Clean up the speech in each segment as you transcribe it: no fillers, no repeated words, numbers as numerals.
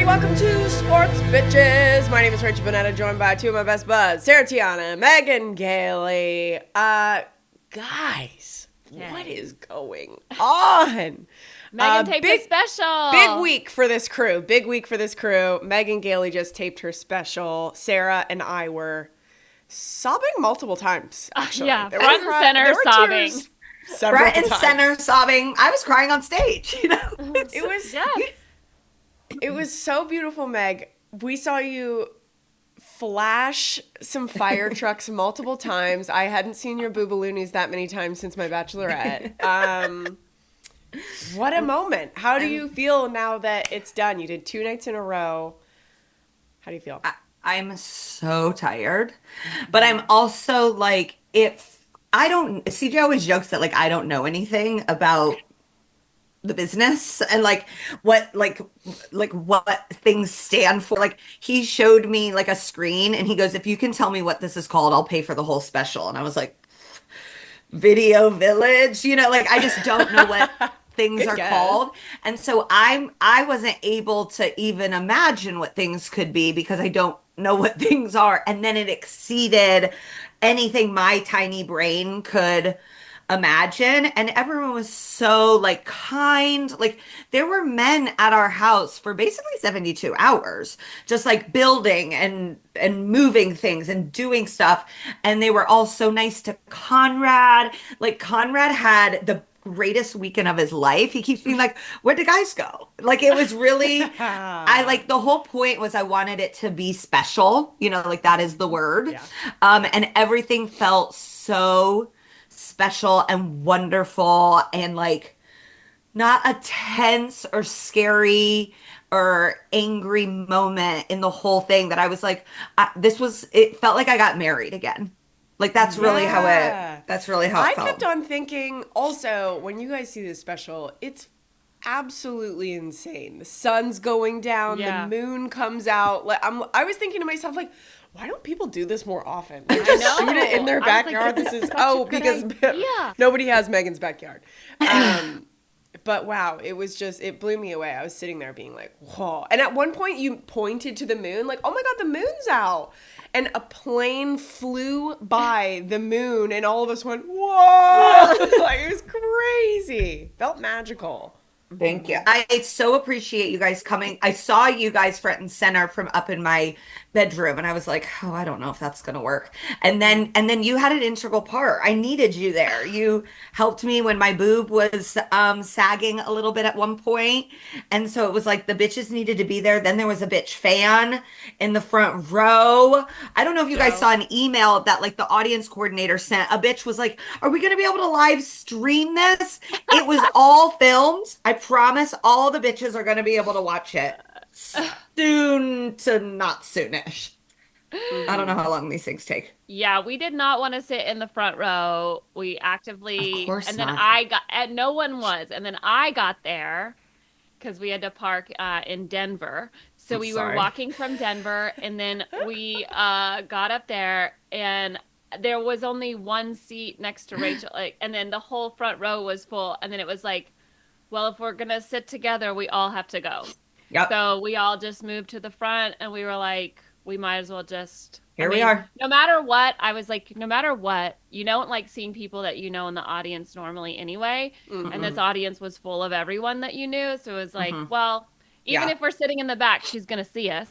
everybody. Welcome to Sports Bitches. My name is Rachel Bonetta, joined by two of my best buds, Sarah Tiana, Megan Gailey. Guys, what is going on? Megan taped a special. Big week for this crew. Megan Gailey just taped her special. Sarah and I were sobbing multiple times, actually. Yeah, front and center sobbing. Front and center sobbing. I was crying on stage, you know? It was so beautiful, Meg. We saw you flash some fire trucks multiple times. I hadn't seen your boobaloonies that many times since my bachelorette. What a moment. How do you feel now that it's done? You did 2 nights in a row. How do you feel? I'm so tired, but I'm also like, CJ always jokes that like I don't know anything about the business and like what things stand for. Like he showed me like a screen and he goes, if you can tell me what this is called, I'll pay for the whole special. And I was like, Video Village, you know, like I just don't know what things are called. And so I wasn't able to even imagine what things could be because I don't know what things are. And then it exceeded anything my tiny brain could imagine. And everyone was so like kind. Like there were men at our house for basically 72 hours, just like building and moving things and doing stuff. And they were all so nice to Conrad. Like Conrad had the greatest weekend of his life. He keeps being like, where'd the guys go? Like it was really, the whole point was I wanted it to be special, you know, like that is the word. Yeah. And everything felt so special and wonderful and like not a tense or scary or angry moment in the whole thing that I was like, it felt like I got married again. Like that's really how it felt. I kept on thinking also when you guys see this special, it's absolutely insane. The sun's going down, the moon comes out. Like I was thinking to myself like, why don't people do this more often? They just shoot it in their backyard. Like, this is because nobody has Megan's backyard. But wow, it blew me away. I was sitting there being like, whoa. And at one point you pointed to the moon, like, oh my God, the moon's out. And a plane flew by the moon and all of us went, whoa. Like it was crazy. Felt magical. Thank you. I so appreciate you guys coming. I saw you guys front and center from up in my bedroom and I was like, oh, I don't know if that's going to work. And then you had an integral part. I needed you there. You helped me when my boob was sagging a little bit at one point. And so it was like the bitches needed to be there. Then there was a bitch fan in the front row. I don't know if you guys saw an email that like the audience coordinator sent. A bitch was like, are we going to be able to live stream this? It was all filmed. I promise all the bitches are going to be able to watch it soon to not soonish. I don't know how long these things take. Yeah, we did not want to sit in the front row. We actively, of course and then not. and no one was. And then I got there because we had to park in Denver. So we were walking from Denver and then we got up there and there was only one seat next to Rachel. And then the whole front row was full. And then it was like, well, if we're going to sit together, we all have to go. Yep. So we all just moved to the front and we were like, we might as well just. We are. No matter what, I was like, no matter what, you don't like seeing people that you know in the audience normally anyway. Mm-hmm. And this audience was full of everyone that you knew. So it was like, well, even if we're sitting in the back, she's going to see us.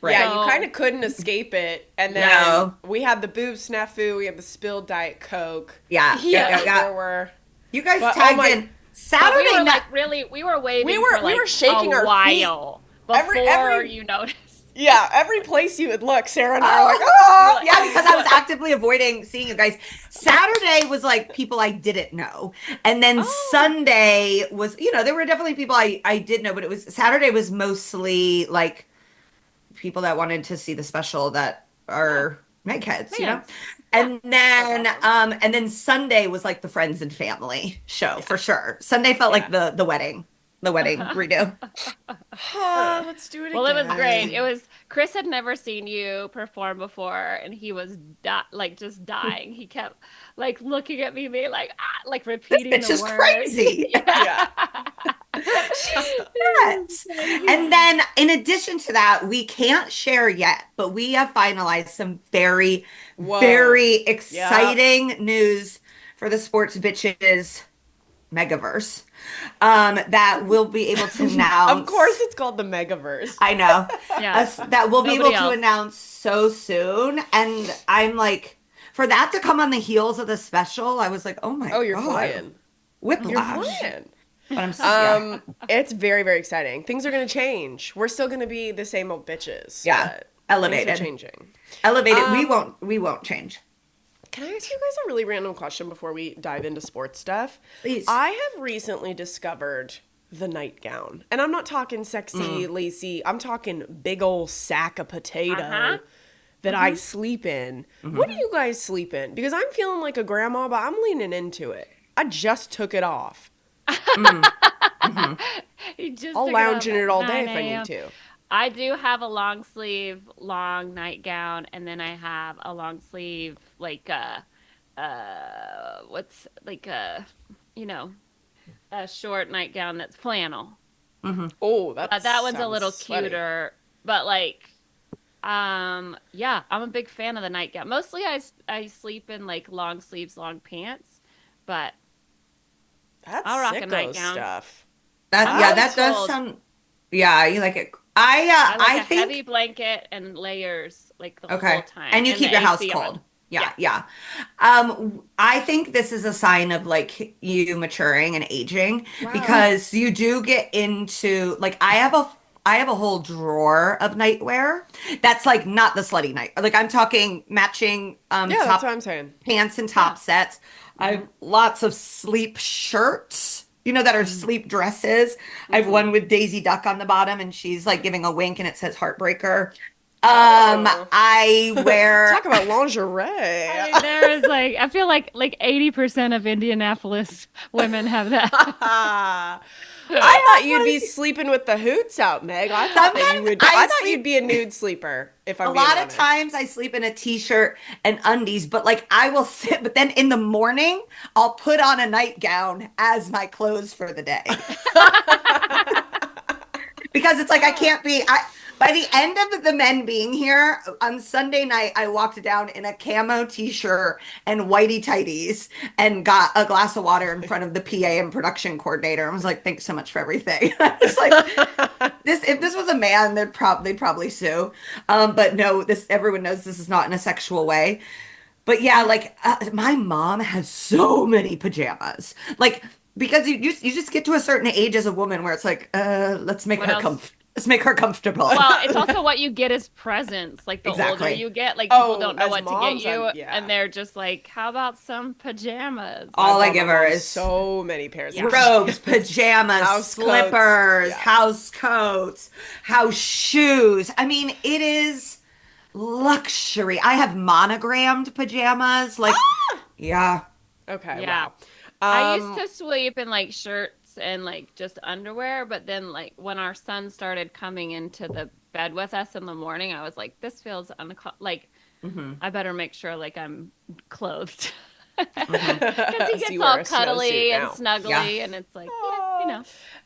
Right. Yeah, you kind of couldn't escape it. And then we had the boob snafu. We had the spilled Diet Coke. Yeah. There were. You guys tagged in. Saturday we were night. Like really, we were waving we were shaking our while feet. Before you noticed. Yeah, every place you would look, Sarah and I were like, oh! Yeah, because I was actively avoiding seeing you guys. Saturday was like people I didn't know. And then Sunday was, there were definitely people I did know, but Saturday was mostly like people that wanted to see the special that are Megheads, you know? And then Sunday was like the friends and family show for sure. Sunday felt like the wedding redo. Let's do it again. Well, it was great. Chris had never seen you perform before, and he was just dying. He kept like looking at me, being like repeating this bitch the is words. crazy. Yeah. She's nuts. And then in addition to that, we can't share yet, but we have finalized some very, very exciting news for the sports bitches megaverse that we'll be able to announce. Of course it's called the megaverse. I know. Yeah. That we'll be able Nobody to else. announce so soon. And I'm like, for that to come on the heels of the special, I was like, oh my God. Oh, you're flying. Whiplash. You're flying. But I'm yeah. It's very, very exciting. Things are going to change. We're still going to be the same old bitches. Yeah. But Elevated. things are changing. Elevated. We won't change. Can I ask you guys a really random question before we dive into sports stuff? Please. I have recently discovered the nightgown. And I'm not talking sexy, lacy. I'm talking big old sack of potato that I sleep in. What do you guys sleep in? Because I'm feeling like a grandma, but I'm leaning into it. I just took it off. I'll lounge in it all day if I need to. I do have a long sleeve, long nightgown, and then I have a long sleeve, like what's like a short nightgown that's flannel. Oh, that one's a little sweaty. cuter, but yeah, I'm a big fan of the nightgown. Mostly, I sleep in like long sleeves, long pants, but That's I'll rock a sicko nightgown. stuff. That does sound. Yeah, you like it. I like a think heavy blanket and layers like the whole time. And you keep your house AC cold. on. Yeah. I think this is a sign of like you maturing and aging because you do get into like I have a whole drawer of nightwear that's like not the slutty night. Like I'm talking matching That's what I'm saying. pants and top sets. I have lots of sleep shirts, that are sleep dresses. I have one with Daisy Duck on the bottom and she's like giving a wink and it says Heartbreaker. I wear Talk about lingerie. There is I feel like 80% of Indianapolis women have that. I thought you'd be sleeping with the hoots out, Meg. I thought that you would. I thought you'd be a nude sleeper. If I'm a being lot honest. of times I sleep in a t-shirt and undies, but like I will sit, but then in the morning I'll put on a nightgown as my clothes for the day. Because it's like I can't be by the end of the men being here on Sunday night, I walked down in a camo t-shirt and whitey tighties and got a glass of water in front of the PA and production coordinator. I was like, thanks so much for everything. It's like if this was a man, they'd probably sue. But no, everyone knows this is not in a sexual way. But yeah, my mom has so many pajamas. Like because you just get to a certain age as a woman where it's like, let's make her comfortable. Well, it's also what you get as presents. Like the older you get, people don't know what to get you, and they're just like, "How about some pajamas?" All I give her is so many pairs of robes, pajamas, house slippers, coats. house coats, house shoes. I mean, it is luxury. I have monogrammed pajamas. Yeah. Okay. Yeah. Wow. I used to sleep in shirts and just underwear, but then when our son started coming into the bed with us in the morning, I was like, this feels I better make sure I'm clothed. Because he gets all cuddly and snuggly, and it's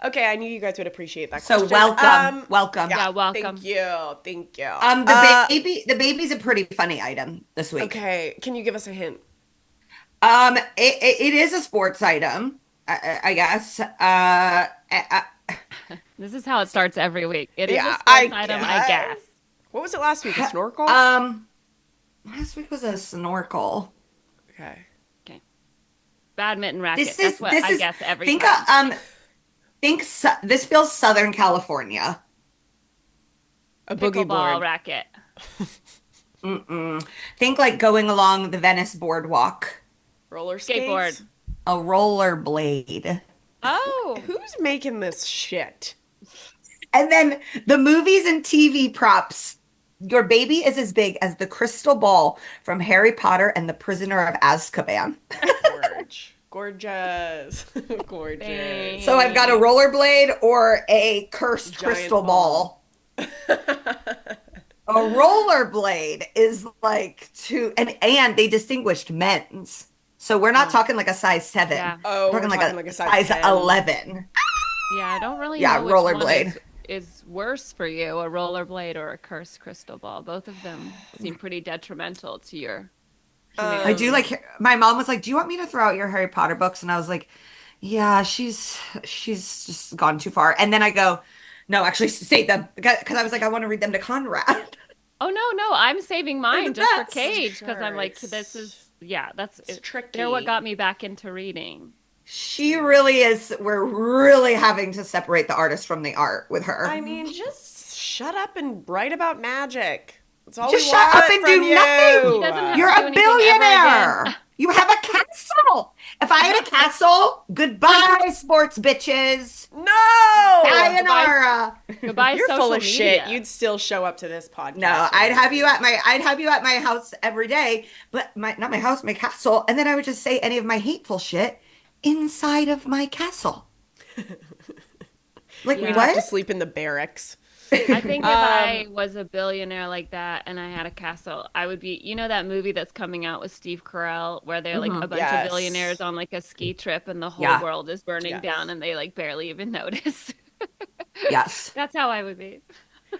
Okay, I knew you guys would appreciate that. So question. welcome. Yeah, welcome. Thank you. The baby's a pretty funny item this week. Okay, can you give us a hint? It is a sports item, I guess. This is how it starts every week. It is a sports item, I guess. What was it last week? A snorkel? Last week was a snorkel. Okay. Badminton racket. That's what I guess every time. This feels Southern California. A boogie ball board racket. Think going along the Venice boardwalk. Roller skates? Skateboard. A roller blade. Oh. Who's making this shit? And then the movies and TV props. Your baby is as big as the crystal ball from Harry Potter and the Prisoner of Azkaban. Gorgeous. Gorgeous. So I've got a rollerblade or a cursed crystal ball. A rollerblade is and they distinguished men's. So we're not talking a size 7. Yeah. We're talking like a size 10. 11. Yeah, I don't really Yeah, know which one rollerblade. is worse for you, a rollerblade or a cursed crystal ball. Both of them seem pretty detrimental to your I do humanity. like my mom was like, "Do you want me to throw out your Harry Potter books?" And I was like, "Yeah, she's just gone too far." And then I go, "No, actually save them," because I was like, "I want to read them to Conrad." Oh no, I'm saving They're the mine just for best. Cage because I'm Sure, like, this is yeah, that's it's it. They're what tricky. got me back into reading. She really is. We're really having to separate the artist from the art with I her. mean, just shut up and write about magic. That's all we Just shut up want and from do She nothing. you. doesn't have You're to do a anything ever again. billionaire. You have a castle. If I had a castle, goodbye, sports bitches. No! Goodbye, Sayonara. goodbye, You're full social of shit. media. You'd still show up to this No, podcast over I'd have you at my house every day, but my not my house, my castle, and then I would just say any of my hateful shit inside of my castle. Like We'd Yeah. have to what? sleep in the barracks. I think if Um, I was a billionaire like that and I had a castle, I would be, you know, that movie that's coming out with Steve Carell where they're like a Hmm. bunch of billionaires yes. on like a ski trip and the whole Yeah. world is burning down Yes. and they like barely even notice. Yes. That's how I would be.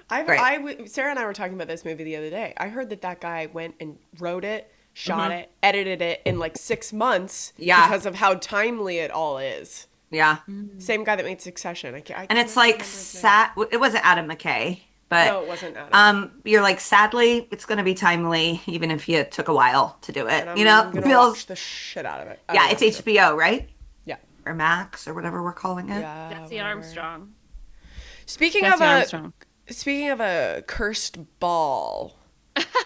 Great. Sarah and I were talking about this movie the other day. I heard that that guy went and wrote it, shot Hmm. it, edited it in like 6 months Yeah. because of how timely it all is. Yeah. Mm. Same guy that made Succession. I And can it's never like remember his name. sad. It wasn't Adam McKay, but No, it wasn't Adam. you're like sadly, it's gonna be timely, even if you took a while to do it. And You know, I'm gonna watch feels the shit out of it. I don't yeah. It's have to. HBO, right? Yeah. Or Max or whatever we're calling it. Yeah, Jesse whatever. Armstrong. Speaking of Jesse a Armstrong. speaking of a cursed ball,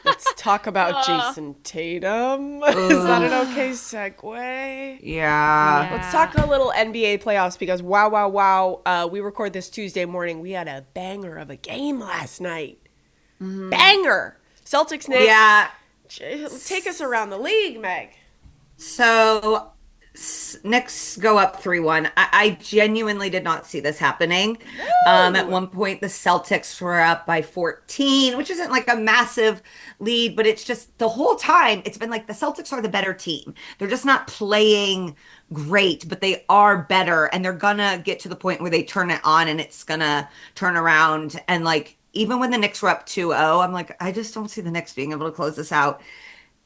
let's talk about Oh, Jayson Tatum. Is that an Ugh. okay segue? Yeah. Let's yeah. talk a little NBA playoffs because wow, wow, wow. We record this Tuesday morning. We had a banger of a game last night. Banger. Celtics Knicks. Yeah. Take us around the league, Meg. So Knicks go up 3-1. I genuinely did not see this happening. At Woo! one point, the Celtics were up by 14, which isn't like a massive lead, but it's just the whole time it's been like the Celtics are the better team. They're just not playing great, but they are better, and they're gonna get to the point where they turn it on and it's gonna turn around. And like, even when the Knicks were up 2-0, I'm like, I just don't see the Knicks being able to close this out.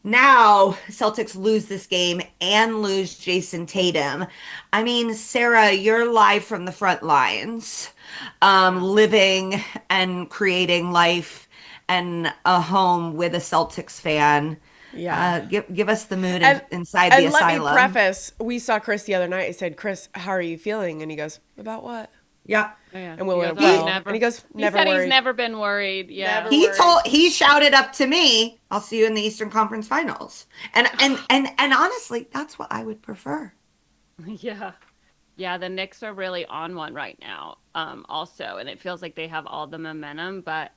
Now, Celtics lose this game and lose Jayson Tatum. I mean, Sarah, you're live from the front lines, Yeah. living and creating life and a home with a Celtics fan. Yeah. Give us the mood And inside the and let me asylum. preface, we saw Chris the other night. I said, Chris, how are you feeling? And he goes, about what? Yeah. Oh, yeah. And we went, "Oh, I've well, and he goes, He never said he's worried. never been worried. Never Yeah. worried. He shouted up to me, I'll see you in the Eastern Conference Finals. And honestly, that's what I would prefer. Yeah. Yeah, the Knicks are really on one right now, also, and it feels like they have all the momentum. But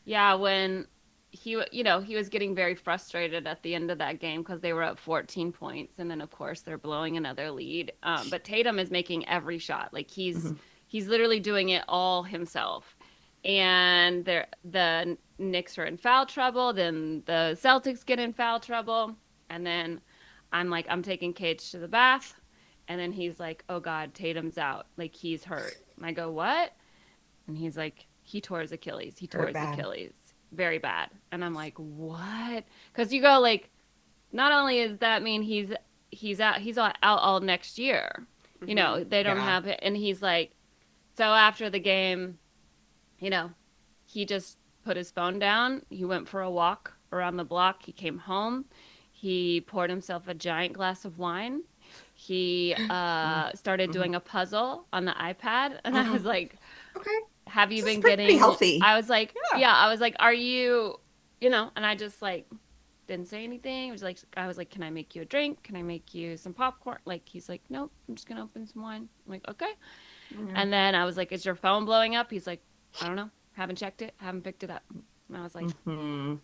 yeah, when he was getting very frustrated at the end of that game because they were up 14 points, and then of course they're blowing another lead. But Tatum is making every shot, like Mhm. he's literally doing it all himself. And the Knicks are in foul trouble, then the Celtics get in foul trouble, and then I'm taking Cage to the bath. And then he's like, "Oh God, Tatum's out. Like he's hurt." And I go, "What?" And he's like, "He tore his Achilles. He tore Hurt his bad. Achilles. Very bad." And I'm like, "What?" Because you go like, not only does that mean he's out all next year. Hmm. They don't Yeah. have it. And he's like, so after the game, you know, he just put his phone down. He went for a walk around the block. He came home. He poured himself a giant glass of wine. He started Mhm. doing a puzzle on the iPad. And I was Mhm. like, Okay. have you This is been pretty getting, healthy. I was like, Yeah. yeah, I was like, are you, and I just like didn't say anything. I was like, can I make you a drink? Can I make you some popcorn? Like, he's like, nope, I'm just going to open some wine. I'm like, okay. Yeah. And then I was like, is your phone blowing up? He's like, I don't know. Haven't checked it. Haven't picked it up. And I was like, Hmm.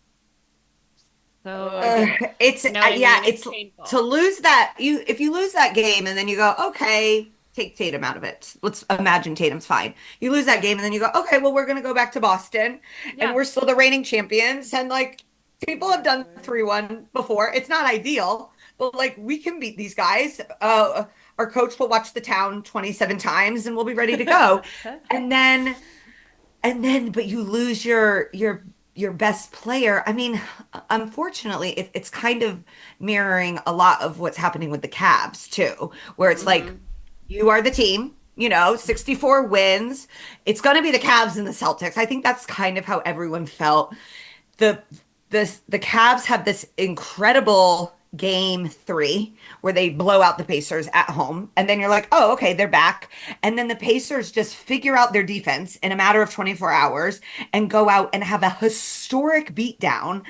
so I Ugh. guess, It's you know what I yeah, mean? It's it's to painful. lose that you if you lose that game and then you go, okay, take Tatum out of it. Let's imagine Tatum's fine. You lose that Yeah. game and then you go, okay, well, we're gonna go back to Boston and Yeah. we're still the reigning champions. And like people have done Exactly. 3-1 before. It's not ideal, but like we can beat these guys. our coach will watch The Town 27 times and we'll be ready to go. And then but you lose your best player. I mean, unfortunately, it's kind of mirroring a lot of what's happening with the Cavs too, where it's like Mm-hmm. you are the team, 64 wins. It's going to be the Cavs and the Celtics. I think that's kind of how everyone felt. The the Cavs have this incredible game 3 where they blow out the Pacers at home, and then you're like, oh, okay, they're back. And then the Pacers just figure out their defense in a matter of 24 hours and go out and have a historic beatdown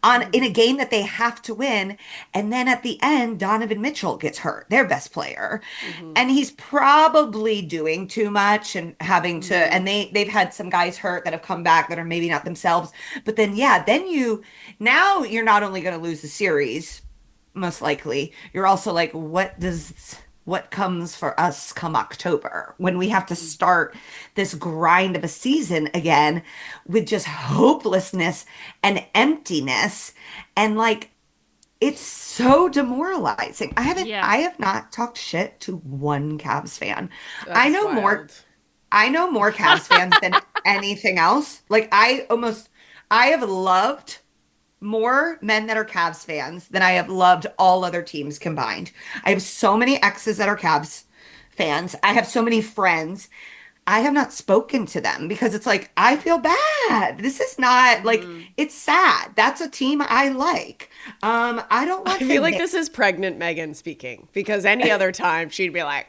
on in a game that they have to win. And then at the end, Donovan Mitchell gets hurt, their best player, Mm-hmm. and he's probably doing too much and having to. Mm-hmm. And they've had some guys hurt that have come back that are maybe not themselves. But then yeah, then you're not only going to lose the series, most likely, you're also like, what comes for us come October when we have to start this grind of a season again with just hopelessness and emptiness, and like it's so demoralizing. Yeah. I have not talked shit to one Cavs fan. I That's know more wild. I know more Cavs fans than anything else. Like I have loved more men that are Cavs fans than I have loved all other teams combined. I have so many exes that are Cavs fans. I have so many friends. I have not spoken to them because it's like, I feel bad. This is not like, Mm-hmm. it's sad. That's a team I like. I don't I want the feel like Knicks. this is pregnant Megan speaking because any other time she'd be like,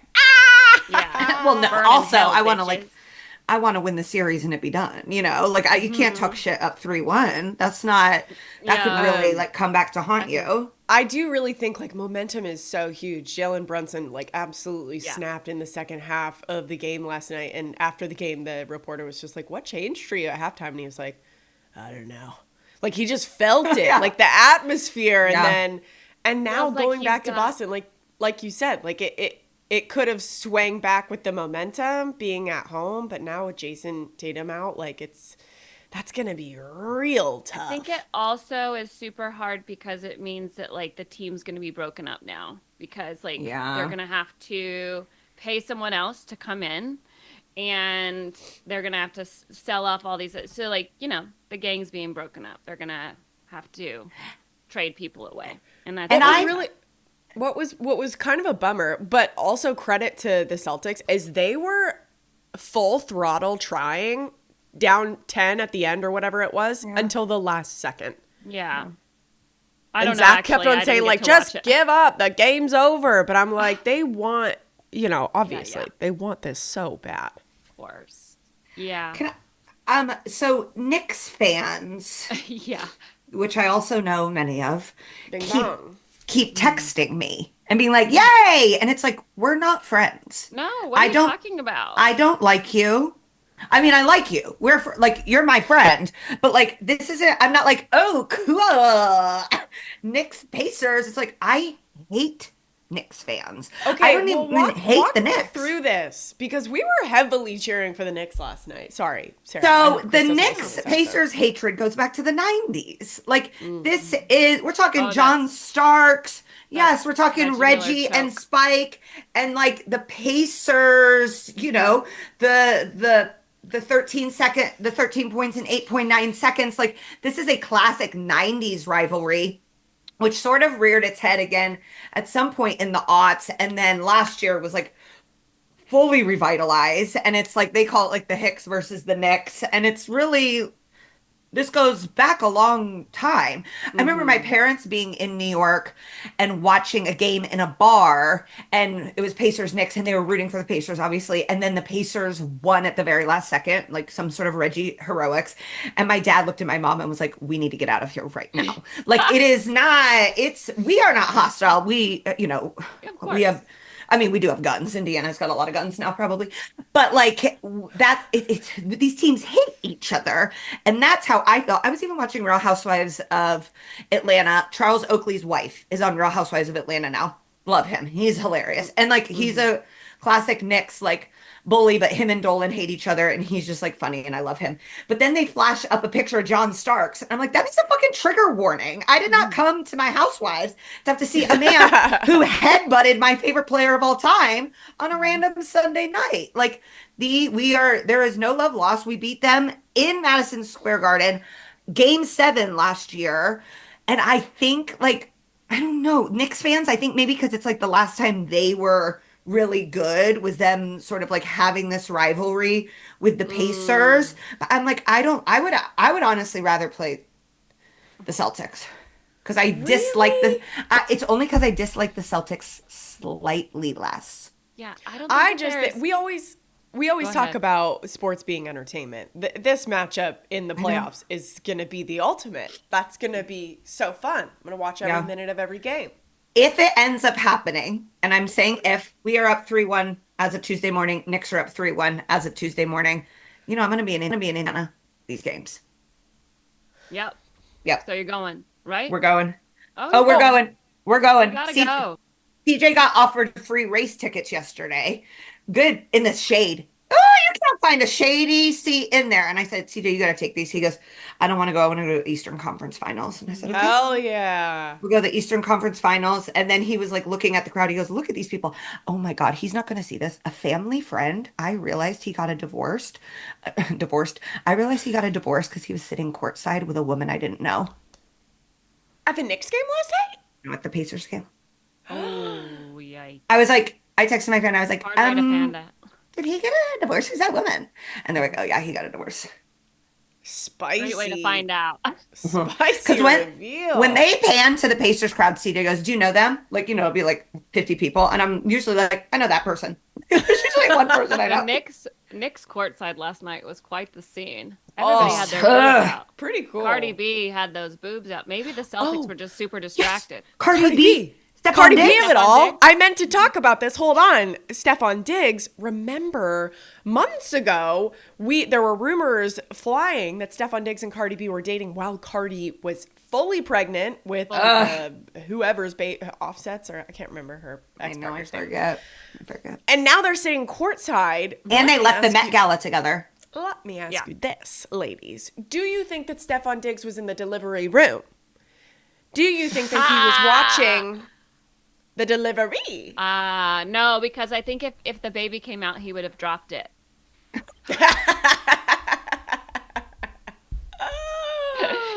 Yeah. Well, no, Burn in also hell, I want to bitches. win the series and it be done, Like you can't talk Mm-hmm. shit up 3-1. That's not that could Yeah. really like come back to haunt Agree. you. I do really think like momentum is so huge. Jalen Brunson like absolutely Yeah. snapped in the second half of the game last night. And after the game, the reporter was just like, "What changed for you at halftime?" And he was like, "I don't know." Like he just felt it, Yeah. like the atmosphere, Yeah. and now Feels like going he's back to got Boston, like you said, like it could have swung back with the momentum being at home, but now with Jason Tatum out, like that's gonna be real I tough. think it also is super hard because it means that like the team's going to be broken up now because like they're Yeah. going to have to pay someone else to come in and they're going to have to sell off all these, so like, the gang's being broken up. They're going to have to trade people away. And that's And What was I really what was kind of a bummer, but also credit to the Celtics is they were full throttle trying down 10 at the end or whatever it was Yeah. until the last second. yeah. I And don't know Zach kept actually. I on didn't saying get like to watch just it. give up, the game's over, but I'm like they want, obviously yeah. they want this so bad. Of course. Yeah. can so Knicks fans, Yeah. which I also know many of, Ding keep dong. keep texting me and being like, "Yay!" And it's like, we're not friends. No, what are I you don't talking about? I don't like you. I mean, I like you. Like you're my friend, but like this isn't. I'm not like, oh, cool. Knicks Pacers. It's like I hate Knicks fans. I Okay, don't well even hate walk the me Knicks. through this because we were heavily cheering for the Knicks last night. Sorry, Sarah. I So know the Chris doesn't listen to Knicks this episode. Pacers hatred goes back to the 90s. Like Mm. this is we're talking Oh, John Starks. Yes, that's we're talking Reggie Miller Reggie and choke. Spike and like the Pacers, the 13 points in 8.9 seconds. Like this is a classic 90s rivalry which sort of reared its head again at some point in the aughts and then last year was like fully revitalized and it's like they call it like the Hicks versus the Knicks and it's really this goes back a long time. I remember my Mm-hmm. parents being in New York and watching a game in a bar, and it was Pacers Knicks, and they were rooting for the Pacers, obviously. And then the Pacers won at the very last second, like some sort of Reggie heroics. And my dad looked at my mom and was like, "We need to get out of here right now." Like, it is not, we are not hostile. Of We course. have. I mean, we do have guns. Indiana's got a lot of guns now, probably. But like these teams hate each other, and that's how I felt. I was even watching Real Housewives of Atlanta. Charles Oakley's wife is on Real Housewives of Atlanta now. Love him. He's hilarious, and like he's Mm-hmm. a classic Knicks. Like bully, but him and Dolan hate each other, and he's just like funny, and I love him. But then they flash up a picture of John Starks, and I'm like, that is a fucking trigger warning. I did not come to my housewives to have to see a man who headbutted my favorite player of all time on a random Sunday night. Like there is no love lost. We beat them in Madison Square Garden, game 7 last year. And I think like, I don't know, Knicks fans, I think maybe because it's like the last time they were really good was them sort of like having this rivalry with the Pacers. But I'm like, I would honestly rather play the Celtics because I dislike it's only because I dislike the Celtics slightly less. Yeah, I don't think we always Go talk ahead. about sports being entertainment. This matchup in the playoffs is going to be the ultimate. That's going to be so fun. I'm going to watch every minute of every game. If it ends up happening, and I'm saying if we are up 3-1 as of Tuesday morning, Knicks are up 3-1 as of Tuesday morning, I'm going to be in Indiana these games. Yep. Yep. So you're going, right? We're going. Oh, We're going. We're going. You gotta go. CJ got offered free race tickets yesterday. Good in the shade. Oh, you can't find a shady seat in there. And I said, CJ, you got to take these. He goes, I don't want to go. I want to go to Eastern Conference Finals. And I said, okay. Hell yeah. We'll go to the Eastern Conference Finals. And then he was like looking at the crowd. He goes, look at these people. Oh my God, he's not going to see this. A family friend. I realized he got a divorced. I realized he got a divorce because he was sitting courtside with a woman I didn't know At the Knicks game last night? at the Pacers game. Oh, yikes. I was like, I texted my friend. I was like, Hard way to find that. did he get a divorce? Who's that woman? And they're like, oh yeah, he got a divorce. Spicy. Great way to find out. Spicy reveal. When they pan to the Pacers crowd, CJ goes, do you know them? Like, it'll be like 50 people. And I'm usually like, I know that person. There's usually one person I know. The Knicks courtside last night was quite the scene. Everybody had their boobs out. Pretty cool. Cardi B had those boobs out. Maybe the Celtics were just super distracted. Cardi B. Cardi B Diggs. of it all. I meant to talk about this. Hold on. Stephon Diggs. Remember, months ago, there were rumors flying that Stephon Diggs and Cardi B were dating while Cardi was fully pregnant with whoever's Offsets, or I can't remember her ex-partner's name. I forget. And now they're sitting courtside. And they left the Met Gala together. Let me ask you this, ladies. Do you think that Stephon Diggs was in the delivery room? Do you think that he was watching the delivery? No, because I think if the baby came out, he would have dropped it.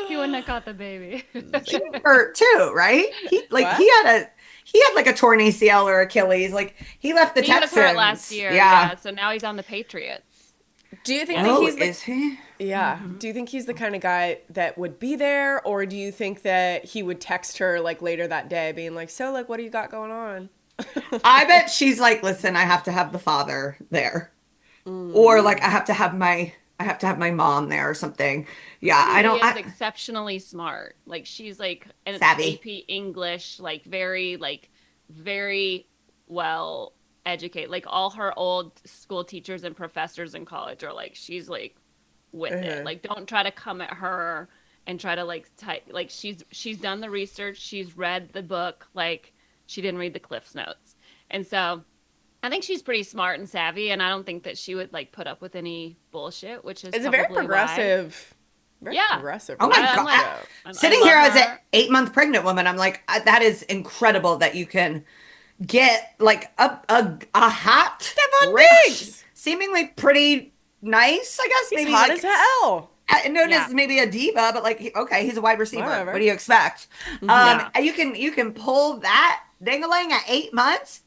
He wouldn't have caught the baby. He hurt too, right? He had like a torn ACL or Achilles. Like he left the Texans. He was hurt last year. Yeah. So now he's on the Patriots. Do you think that he's is he? Yeah. Mm-hmm. Do you think he's the kind of guy that would be there, or do you think that he would text her like later that day being like, so like what do you got going on? I bet she's like, listen, I have to have the father there. Or like I have to have my mom there or something. Yeah, He is exceptionally smart. Like she's like an savvy. AP English, like very well educated. Like all her old school teachers and professors in college are like, she's like with it. Like don't try to come at her and try to like like she's done the research, she's read the book, like she didn't read the Cliff's Notes. And so I think she's pretty smart and savvy, and I don't think that she would like put up with any bullshit, which is it's a very progressive. Very progressive. Oh my God. Sitting here as an 8-month pregnant woman, I'm like, that is incredible that you can get like a hot Stephon Diggs, seemingly pretty nice, I guess. He's maybe hot like, as hell. Known as maybe a diva, but like okay, he's a wide receiver. Whatever. What do you expect? You can pull that ding-a-ling at 8 months.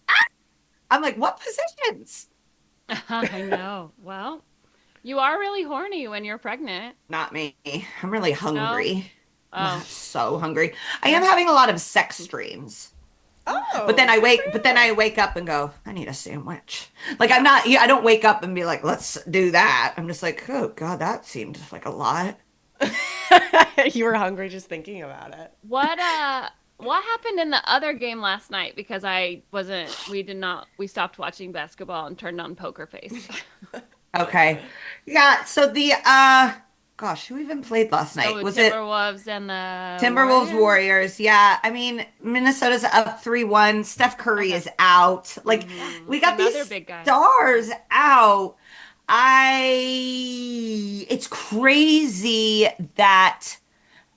I'm like, what positions? I know. Well, you are really horny when you're pregnant. Not me. I'm really hungry. No? I'm so hungry. I am having a lot of sex dreams. Oh, but then I wake up and go, I need a sandwich. Like I don't wake up and be like, let's do that. I'm just like, oh God, that seemed like a lot. You were hungry just thinking about it. What happened in the other game last night? Because we stopped watching basketball and turned on Poker Face. Okay. Yeah. So gosh, who even played last night? Oh, Was it Timberwolves and the Timberwolves Warriors? Warriors? Yeah. I mean, Minnesota's up 3-1. Steph Curry Okay. is out. Like, Mm-hmm. we got Another these big guy. stars out. It's crazy that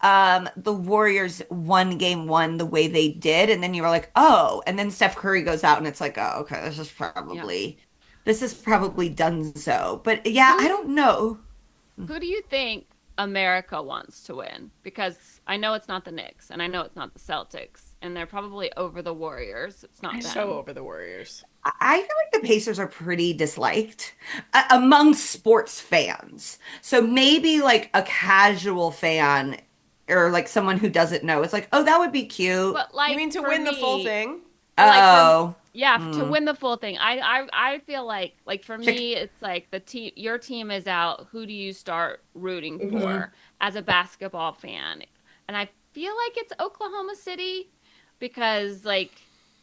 the Warriors won game one the way they did, and then you were like, oh, and then Steph Curry goes out, and it's like, oh, okay, Yeah. this is probably done so. But yeah, I Who don't know. who do you think America wants to win? Because I know it's not the Knicks, and I know it's not the Celtics, and they're probably over the Warriors. It's not So them. over the Warriors. I feel like the Pacers are pretty disliked among sports fans. So maybe like a casual fan or like someone who doesn't know, it's like, oh, that would be cute. But You like mean to for win the full me, thing? like for Oh, yeah, to mm. win the full thing. I feel like for Chick- me, it's like the team. Your team is out. Who do you start rooting Mhm. for as a basketball fan? And I feel like it's Oklahoma City because like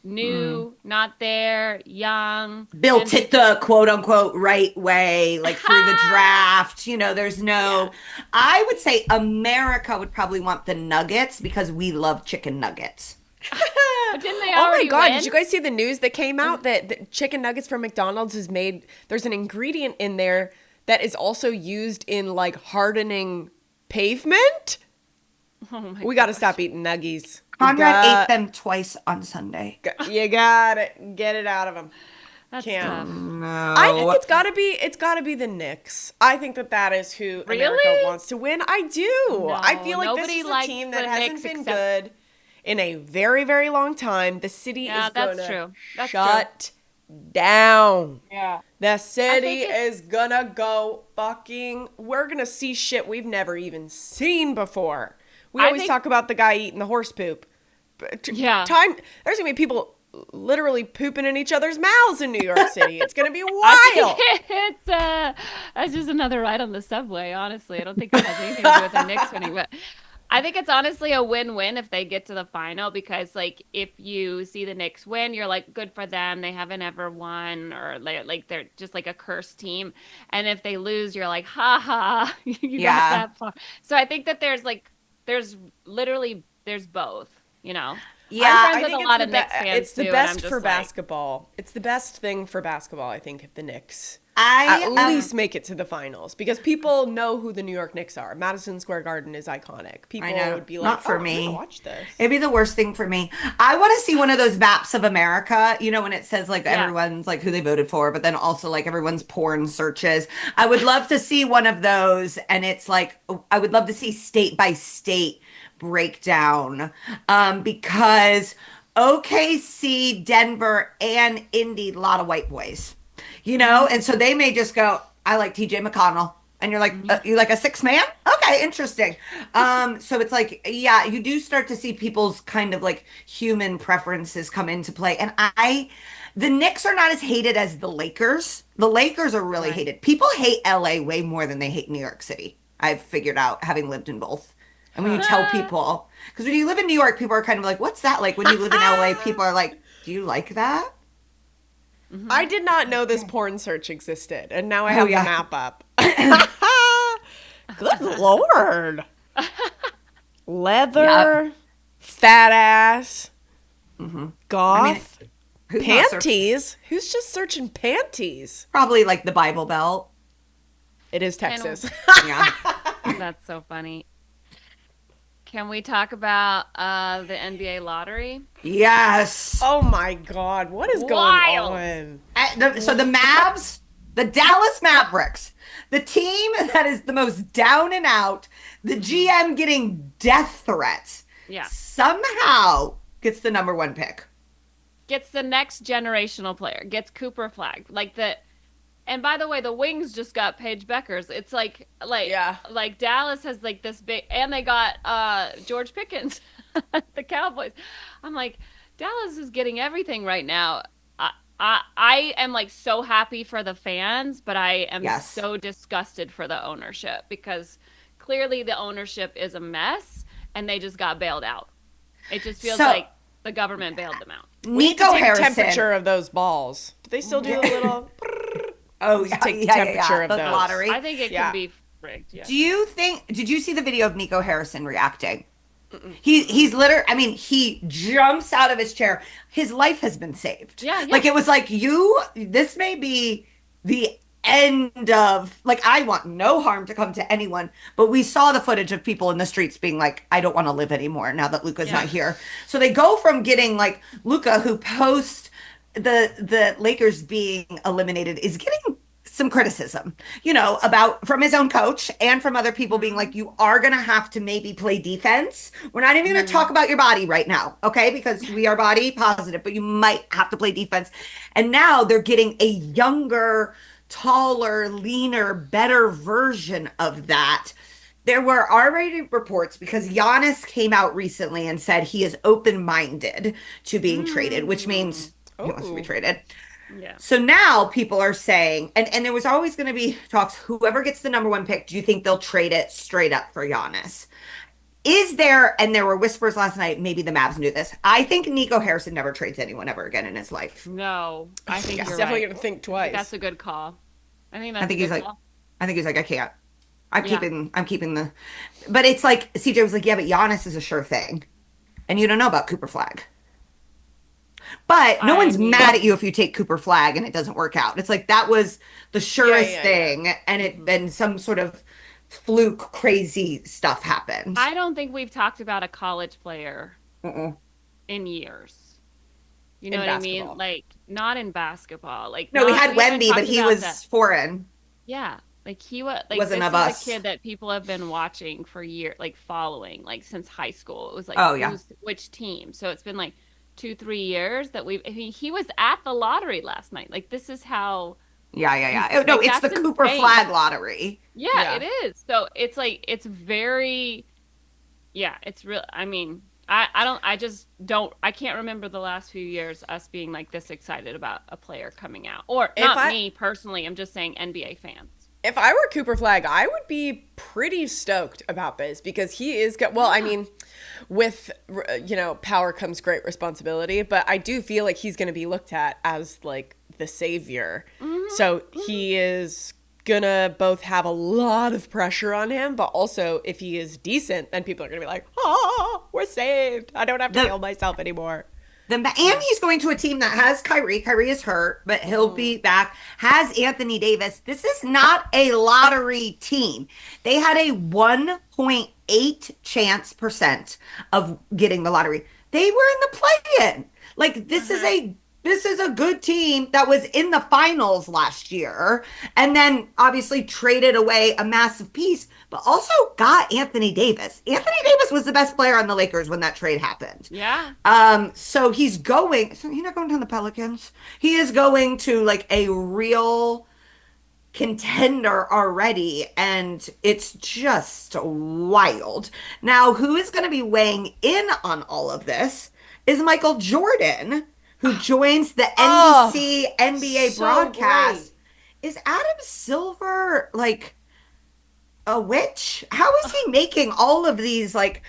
Mm. new, not there, young, Built and it the quote unquote right way, like through the draft. There's yeah. no, I would say America would probably want the Nuggets because we love chicken nuggets. But didn't they Oh my already God, win? did you guys see the news that came out that the chicken nuggets from McDonald's is made? There's an ingredient in there that is also used in like hardening pavement. Oh my We got to gosh. stop eating nuggies. Conrad ate them twice on Sunday. You got it. Get it out of them. That's Can't. tough. I think No. it's got to be the Knicks. I think that is who America Really? wants to win. I do. I No, feel like this nobody is a likes team the that hasn't Knicks been except- good in a very, very long time. The city Yeah, is that's gonna true. That's shut down. Yeah. The city think it- is gonna go fucking. We're gonna see shit we've never even seen before. We I always think- talk about the guy eating the horse poop. But Yeah. There's gonna be people literally pooping in each other's mouths in New York City. It's gonna be I wild. think it's just another ride on the subway, honestly. I don't think it has anything to do with the Knicks winning, but I think it's honestly a win-win if they get to the final because like if you see the Knicks win, you're like good for them. They haven't ever won or like they're just like a cursed team. And if they lose, you're like, ha ha, you Yeah. got that far. So I think that there's both, Yeah, I'm I friends think with a lot of Knicks fans it's the too, and I'm best just for like- basketball. It's the best thing for basketball, I think, if the Knicks I at least make it to the finals because people know who the New York Knicks are. Madison Square Garden is iconic. People know. would be like, Not for I'm me. gonna watch this. It'd be the worst thing for me. I want to see one of those maps of America, when it says like Yeah. everyone's like who they voted for, but then also like everyone's porn searches. I would love to see one of those. And it's like, I would love to see state by state breakdown because OKC, Denver, and Indy, a lot of white boys, and so they may just go, I like TJ McConnell. And you're like, you like a six man? Okay, interesting. So it's like, yeah, you do start to see people's kind of like human preferences come into play. And the Knicks are not as hated as the Lakers. The Lakers are really Right. hated. People hate LA way more than they hate New York City. I've figured out having lived in both. And when you tell people, because when you live in New York, people are kind of like, what's that like? When you live in LA, people are like, do you like that? I did not know this porn search existed, and now I have yeah. the map up. Good Lord. Leather, fat ass, goth, Who's not searching? panties. Who's just searching panties? Probably like the Bible Belt. It is Texas. Yeah. That's so funny. Can we talk about the NBA lottery? Yes. Oh my God, what is going Wild. on? So the Mavs, the Dallas Mavericks, the team that is the most down and out, the GM getting death threats, Yeah. somehow gets the number one pick. Gets the next generational player. Gets Cooper Flag. And by the way, the Wings just got Paige Beckers. It's like Yeah. like Dallas has like this big, and they got George Pickens, the Cowboys. I'm like, Dallas is getting everything right now. I am like so happy for the fans, but I am Yes. so disgusted for the ownership because clearly the ownership is a mess and they just got bailed out. It just feels So- like the government bailed them out. We need to Nico take Harrison. temperature of those balls. Do they still do the little? Oh, Let's take yeah, temperature of the those. lottery. I think it Yeah. could be rigged. Yeah. Do you think, did you see the video of Nico Harrison reacting? He's literally, I mean, he jumps out of his chair. His life has been saved. Yeah, yeah. Like it was like this may be the end of, like, I want no harm to come to anyone, but we saw the footage of people in the streets being like, I don't want to live anymore now that Luka's Yeah. not here. So they go from getting like Luka, who post the Lakers being eliminated, is getting some criticism, about from his own coach and from other people being like, you are going to have to maybe play defense. We're not even going to talk about your body right now, okay? Because we are body positive, but you might have to play defense. And now they're getting a younger, taller, leaner, better version of that. There were already reports because Giannis came out recently and said he is open-minded to being traded, which means he wants to be traded. Yeah. So now people are saying, and there was always going to be talks, whoever gets the number one pick, do you think they'll trade it straight up for Giannis? Is there, and there were whispers last night, maybe the Mavs knew this. I think Nico Harrison never trades anyone ever again in his life. No, I think He's you're definitely right. going to think twice. That's a good call. I think I that's think a he's good like, call. I think he's like, I can't. I'm Yeah. keeping the, but it's like, CJ was like, yeah, but Giannis is a sure thing. And you don't know about Cooper Flag. But no one's mad at you if you take Cooper Flag and it doesn't work out. It's like that was the surest thing, and then some sort of fluke, crazy stuff happened. I don't think we've talked about a college player Mm-mm. in years. You know In what I basketball. mean? Like not in basketball. Like No, we had haven't Wemby, but talked he about was that. foreign. Yeah, like he was like Wasn't this of is us. a kid that people have been watching for years, like following, like since high school. It was like Oh, yeah. who's which team. So it's been like 2, 3 years that we've. I mean, he was at the lottery last night. Like this is how. Yeah. No, Like it's the that's Cooper insane. Flag lottery. Yeah, it is. So it's like it's very. Yeah, it's real. I mean, I don't. I just don't. I can't remember the last few years us being like this excited about a player coming out, or not me personally. I'm just saying NBA fans. If I were Cooper Flag, I would be pretty stoked about this because he is well, I mean, with power comes great responsibility, but I do feel like he's going to be looked at as like the savior. So he is gonna both have a lot of pressure on him, but also if he is decent, then people are gonna be like, "Oh, we're saved. I don't have to kill myself anymore." And he's going to a team that has Kyrie. Kyrie is hurt, but he'll be back. Has Anthony Davis. This is not a lottery team. They had a 1.8 chance percent of getting the lottery. They were in the play-in. Like this is a good team that was in the finals last year and then obviously traded away a massive piece, but also got Anthony Davis. Anthony Davis was the best player on the Lakers when that trade happened. Yeah. So he's not going to the Pelicans. He is going to like a real contender already, and it's just wild. Now, who is going to be weighing in on all of this is Michael Jordan, who joins the NBC NBA broadcast. Is Adam Silver like a witch? How is he making all of these like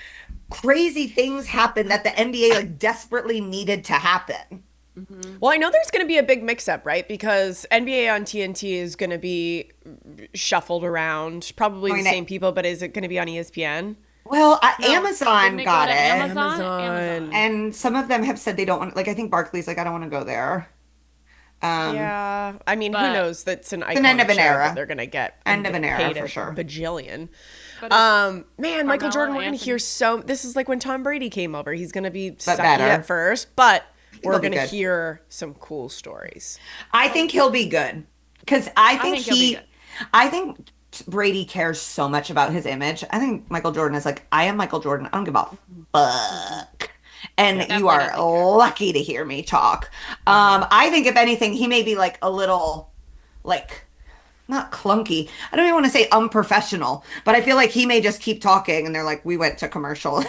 crazy things happen that the NBA like desperately needed to happen? Well, I know there's going to be a big mix-up, right? Because NBA on TNT is going to be shuffled around, probably the same people, but is it going to be on ESPN? Well, No, Amazon didn't it got go it. to Amazon. And some of them have said they don't want, like, I think Barkley's like, I don't want to go there. Yeah, I mean, who but- knows? That's an end iconic of an show era. that they're going to get End of an era, paid for a sure. bajillion. But Man, Michael Carmelo Jordan, we're going to Anthony. hear this is like when Tom Brady came over. He's going to be sucky better. at first, but we're he'll be going to good. hear some cool stories. I think he'll be good. Because I think think he'll be good. I think Brady cares so much about his image. I think Michael Jordan is like, I am Michael Jordan. I don't give a fuck. And you definitely are doesn't care. lucky to hear me talk. I think if anything, he may be like a little, like, not clunky. I don't even want to say unprofessional, but I feel like he may just keep talking and they're like, we went to commercial.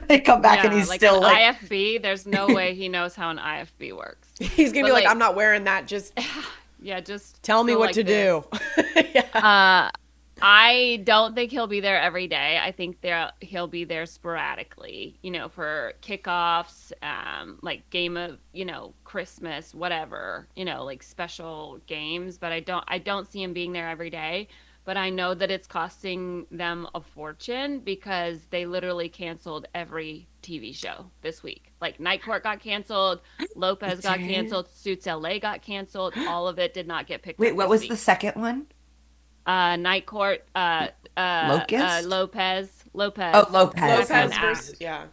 They come back and he's like still an like, IFB. There's no way he knows how an IFB works. He's going to be But, like, like- I'm not wearing that. Just Yeah, just tell me go what like to this. do. Yeah. I don't think he'll be there every day. I think he'll be there sporadically, for kickoffs, like game of, Christmas, whatever, like special games. But I don't see him being there every day. but I know that it's costing them a fortune because they literally canceled every TV show this week. Like Night Court got canceled, Lopez got canceled, Suits LA got canceled. All of it did not get picked Wait, up what this was week. the second one? Night Court, Locust? Lopez. Oh, Lopez. Lopez versus, yeah.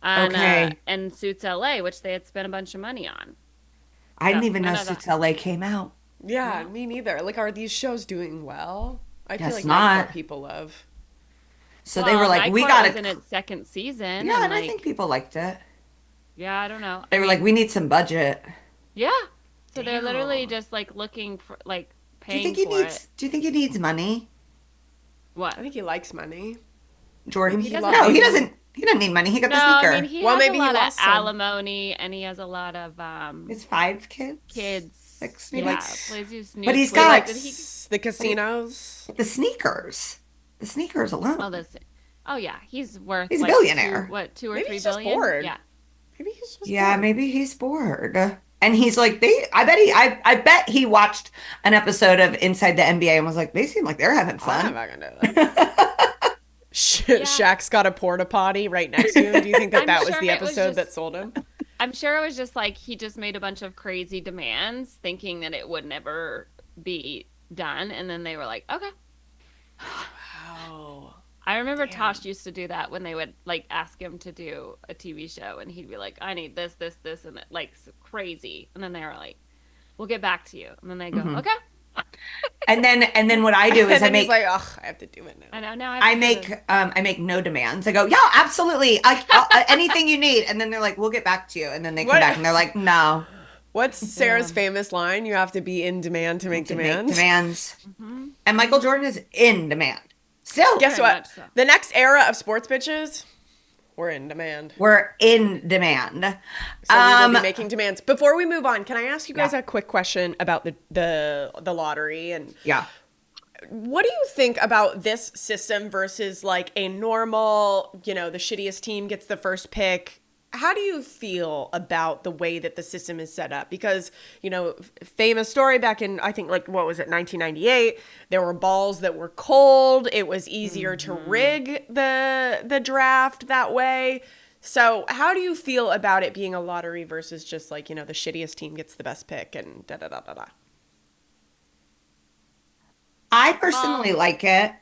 Okay. And Suits LA, which they had spent a bunch of money on. I didn't So, even know Suits LA came out. Yeah, me neither. Like, are these shows doing well? I feel Guess like not. Night Court people love. So they were like, Night we Court gotta. was in its second season. Yeah, and I like, think people liked it. yeah, I don't know. They were like, we need some budget. Yeah. So they're Damn. literally just like looking for like Do you paying think he for needs? it. Do you think he needs money, What? I think he likes money. Jordan? He No, loves- he doesn't. He doesn't need money. He got No, the sneaker. I mean he Well, has maybe a he lot of lost some. alimony and he has a lot of His 5 kids. kids. 6 He Yeah, likes- plays his But he's nude got- plays. He, The casinos. The sneakers. The sneakers alone. oh, this. Oh yeah, he's worth. He's a like billionaire. 2 or Maybe 3 he's just billion? bored. Yeah. Maybe he's just Yeah, bored. maybe he's bored. And he's like, I bet he watched an episode of Inside the NBA and was like, they seem like they're having I'm fun. not gonna do that. Shaq's got a porta potty right next to him. Do you think that I'm that was sure the it was episode just- that sold him? I'm sure it was just like he just made a bunch of crazy demands, thinking that it would never be done, and then they were like, okay. Wow. I remember Damn. Tosh used to do that when they would like ask him to do a TV show, and he'd be like, "I need this, this, this," and like crazy, and then they were like, "We'll get back to you," and then they go, Mhm. "Okay." And then what I do is And I then he's make like, ugh, I have to do it now. I know now. I make no demands. I go, yeah, absolutely, anything you need. And then they're like, we'll get back to you. And then they come What- back and they're like, no, What's Sarah's famous line? You have to be in demand to make demands. demands. Mm-hmm. And Michael Jordan is in demand. Still, Guess Very what? much so. The next era of sports bitches, we're in demand. we're in demand. So we will be making demands. Before we move on, can I ask you guys Yeah. a quick question about the lottery and Yeah. what do you think about this system versus like a normal, the shittiest team gets the first pick? How do you feel about the way that the system is set up? Because, famous story back in, I think, like, what was it, 1998? There were balls that were cold. It was easier to rig the draft that way. So how do you feel about it being a lottery versus just like, the shittiest team gets the best pick and da-da-da-da-da? I personally like it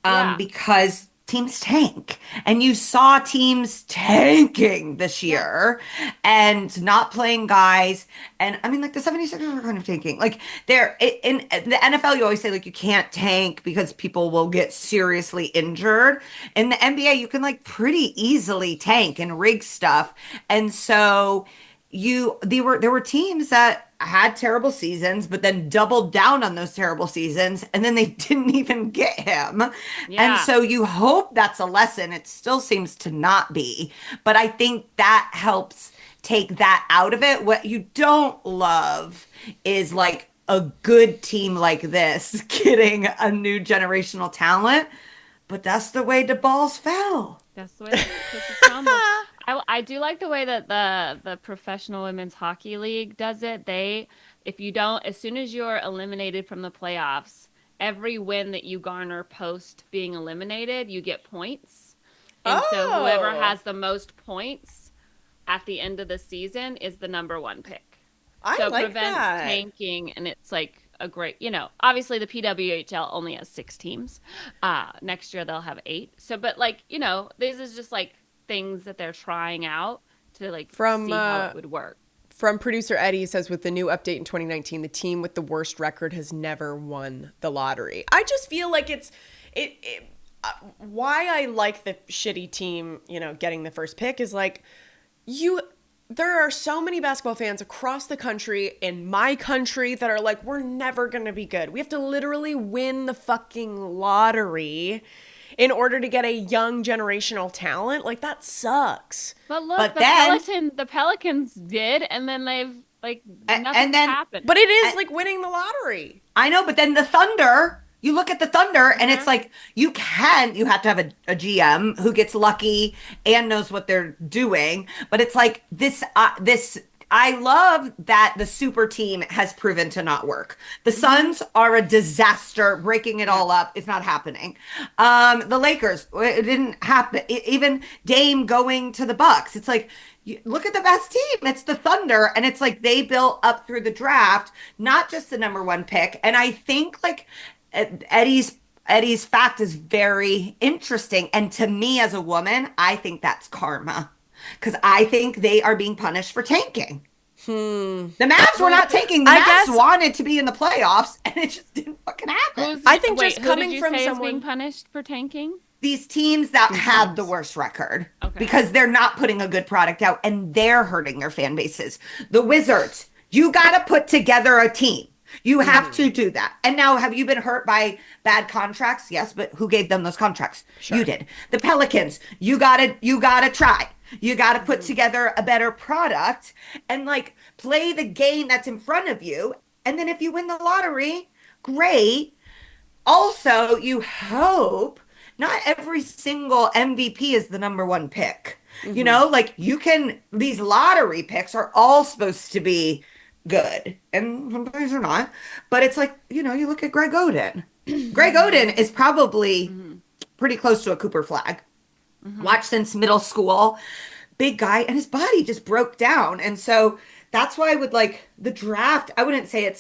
yeah. because teams tank. And you saw teams tanking this year and not playing guys. And I mean, like the 76ers are kind of tanking. Like they're in the NFL, you always say like you can't tank because people will get seriously injured. In the NBA, you can like pretty easily tank and rig stuff. And so there were teams that had terrible seasons, but then doubled down on those terrible seasons, and then they didn't even get him. Yeah. And so you hope that's a lesson. It still seems to not be, but I think that helps take that out of it. What you don't love is like a good team like this getting a new generational talent, but that's the way the balls fell. That's the way the cookies crumble. I do like the way that the professional women's hockey league does it. As soon as you're eliminated from the playoffs, every win that you garner post being eliminated, you get points. And so whoever has the most points at the end of the season is the number one pick. I like prevents that. tanking, and it's like a great, obviously the PWHL only has 6 teams. Next year they'll have 8. So, but like, this is just like things that they're trying out to like see how it would work. From producer Eddie says, with the new update in 2019, the team with the worst record has never won the lottery. I just feel like why I like the shitty team, getting the first pick is like there are so many basketball fans across the country, in my country, that are like, we're never going to be good. We have to literally win the fucking lottery in order to get a young generational talent. Like, that sucks. But look, But the Pelicans did, and then they've like nothing happened. But it is like winning the lottery. I know, but then the Thunder, you look at the Thunder and it's like you have to have a GM who gets lucky and knows what they're doing. But it's like this I love that the super team has proven to not work. The Suns are a disaster. Breaking it all up is not happening. The Lakers, it didn't happen. Even Dame going to the Bucks. It's like, look at the best team. It's the Thunder. And it's like they built up through the draft, not just the number one pick. And I think like Eddie's fact is very interesting. And to me as a woman, I think that's karma. Because I think they are being punished for tanking. The Mavs were not tanking. The Mavs wanted to be in the playoffs, and it just didn't fucking happen. I think just coming from someone being punished for tanking. These teams that have the worst record because they're not putting a good product out, and they're hurting their fan bases. The Wizards, you got to put together a team. You have to do that. And now, have you been hurt by bad contracts? Yes, but who gave them those contracts? Sure. You did. The Pelicans, you gotta try. You got to put together a better product and like play the game that's in front of you. And then if you win the lottery, great. Also, you hope not every single MVP is the number one pick. You know, like these lottery picks are all supposed to be good. And sometimes they're not. But it's like, you know, you look at Greg Oden. Greg Oden is probably pretty close to a Cooper Flag. Watched since middle school, big guy, and his body just broke down. And so that's why I would like the draft. I wouldn't say